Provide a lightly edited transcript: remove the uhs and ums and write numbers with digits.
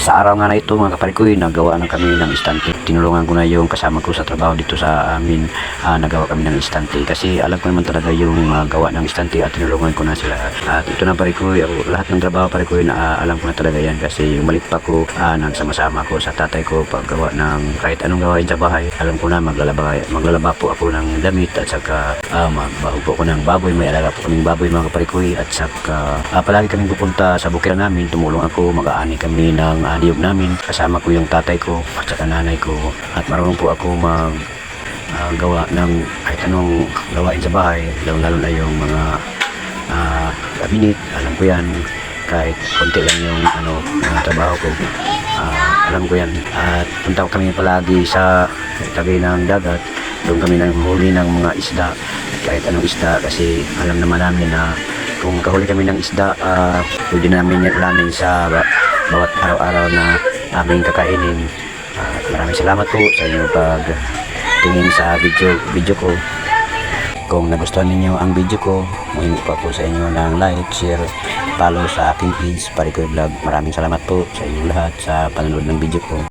Sa araw nga na ito mga kapatid ko, nagawa na kami ng istante. Tinulungan ko na yung kasama ko sa trabaho dito sa amin. Nagawa kami ng istante kasi alam ko naman talaga yung gawa ng istante at tinulungan ko na sila. At ito na pare ko, lahat ng trabaho pare ko na alam ko na talaga yan kasi yung malit pa ko, nagsama-sama ko sa tatay ko paggawa ng kahit anong gawain sa bahay. Alam ko na maglalaba po ako ng damit at saka magbaho po ako ng baboy. May alaga po kaming baboy mga kapatid ko at saka palagi kaming pupunta sa bukid namin. Tumulong ako, mag-aani kami ng niyog namin. Kasama ko yung tatay ko at saka nanay ko at marunong po ako gawa ng kahit anong gawain sa bahay, lalo na yung mga cabinet. Alam ko yan kahit konti lang yung mga trabaho ko. Alam ko yan at punta kami palagi sa tabi ng dagat. Doon kami nanghuli ng mga isda, kahit anong isda kasi alam naman namin na kung kahuli kami ng isda, pwede namin yan ulamin sa bawat araw-araw na aming kakainin. Maraming salamat po sa inyong pagtingin sa video ko. Kung nagustuhan ninyo ang video ko, muhingi pa po sa inyo ng like, share, follow sa aking page, Parikoy Vlog. Maraming salamat po sa inyong lahat sa panonood ng video ko.